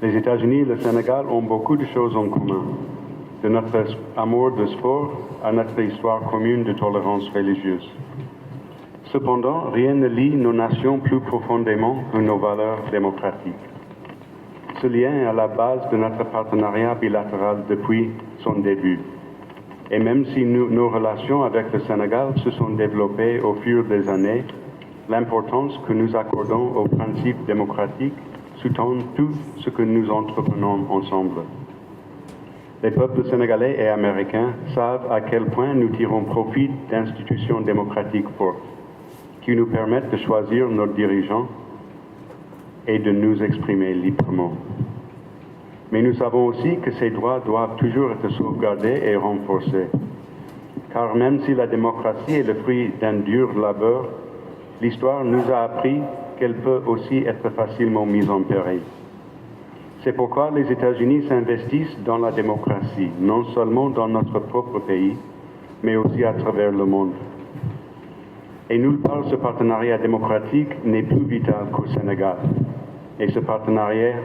Les États-Unis et le Sénégal ont beaucoup de choses en commun, de notre amour de sport à notre histoire commune de tolérance religieuse. Cependant, rien ne lie nos nations plus profondément que nos valeurs démocratiques. Ce lien est à la base de notre partenariat bilatéral depuis son début. Et même si nos relations avec le Sénégal se sont développées au fil des années, l'importance que nous accordons aux principes démocratiques sous-tend tout ce que nous entreprenons ensemble. Les peuples sénégalais et américains savent à quel point nous tirons profit d'institutions démocratiques fortes, qui nous permettent de choisir nos dirigeants et de nous exprimer librement. Mais nous savons aussi que ces droits doivent toujours être sauvegardés et renforcés. Car même si la démocratie est le fruit d'un dur labeur, l'histoire nous a appris qu'elle peut aussi être facilement mise en péril. C'est pourquoi les États-Unis s'investissent dans la démocratie, non seulement dans notre propre pays, mais aussi à travers le monde. Et nulle part ce partenariat démocratique n'est plus vital qu'au Sénégal. Et ce partenariat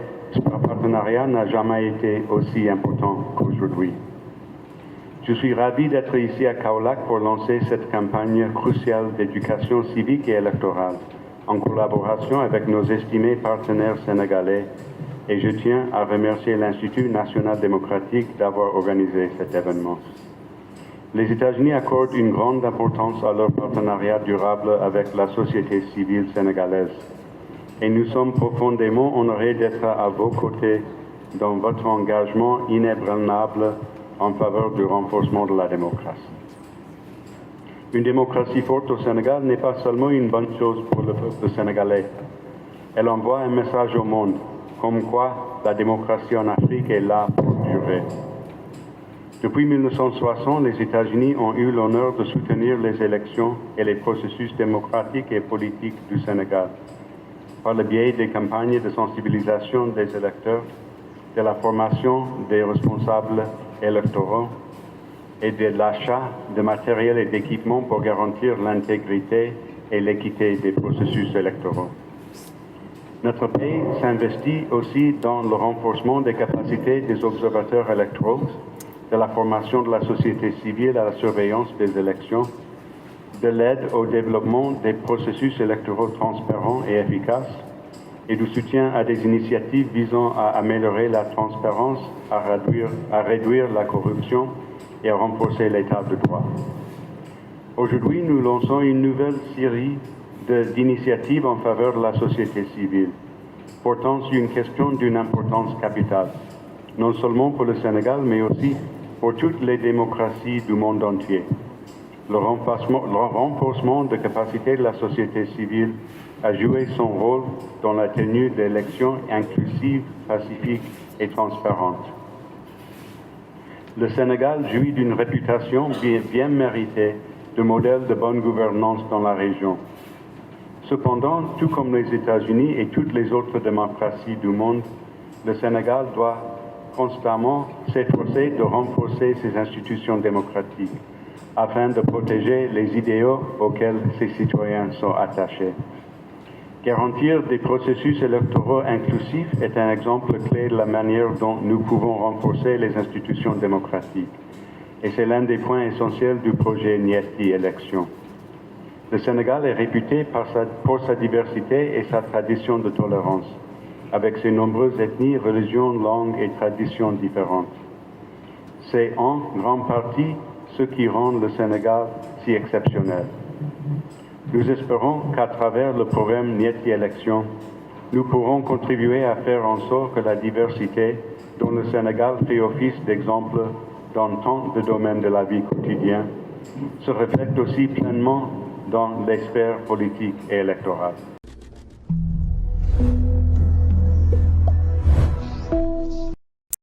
n'a jamais été aussi important qu'aujourd'hui. Je suis ravi d'être ici à Kaolack pour lancer cette campagne cruciale d'éducation civique et électorale, en collaboration avec nos estimés partenaires sénégalais, et je tiens à remercier l'Institut national démocratique d'avoir organisé cet événement. Les États-Unis accordent une grande importance à leur partenariat durable avec la société civile sénégalaise. Et nous sommes profondément honorés d'être à vos côtés dans votre engagement inébranlable en faveur du renforcement de la démocratie. Une démocratie forte au Sénégal n'est pas seulement une bonne chose pour le peuple sénégalais. Elle envoie un message au monde, comme quoi la démocratie en Afrique est là pour durer. Depuis 1960, les États-Unis ont eu l'honneur de soutenir les élections et les processus démocratiques et politiques du Sénégal, par le biais des campagnes de sensibilisation des électeurs, de la formation des responsables électoraux et de l'achat de matériel et d'équipements pour garantir l'intégrité et l'équité des processus électoraux. Notre pays s'investit aussi dans le renforcement des capacités des observateurs électoraux, de la formation de la société civile à la surveillance des élections, de l'aide au développement des processus électoraux transparents et efficaces, et du soutien à des initiatives visant à améliorer la transparence, à réduire la corruption et à renforcer l'état de droit. Aujourd'hui, nous lançons une nouvelle série d'initiatives en faveur de la société civile, portant sur une question d'une importance capitale, non seulement pour le Sénégal, mais aussi pour toutes les démocraties du monde entier. Le renforcement de capacité de la société civile à jouer son rôle dans la tenue d'élections inclusives, pacifiques et transparentes. Le Sénégal jouit d'une réputation bien méritée de modèle de bonne gouvernance dans la région. Cependant, tout comme les États-Unis et toutes les autres démocraties du monde, le Sénégal doit constamment s'efforcer de renforcer ses institutions démocratiques afin de protéger les idéaux auxquels ses citoyens sont attachés. Garantir des processus électoraux inclusifs est un exemple clé de la manière dont nous pouvons renforcer les institutions démocratiques. Et c'est l'un des points essentiels du projet Nieti Élections. Le Sénégal est réputé pour sa diversité et sa tradition de tolérance, avec ses nombreuses ethnies, religions, langues et traditions différentes. C'est en grande partie ce qui rend le Sénégal si exceptionnel. Nous espérons qu'à travers le programme Nieti Élections, nous pourrons contribuer à faire en sorte que la diversité dont le Sénégal fait office d'exemple dans tant de domaines de la vie quotidienne se reflète aussi pleinement dans les sphères politiques et électorales.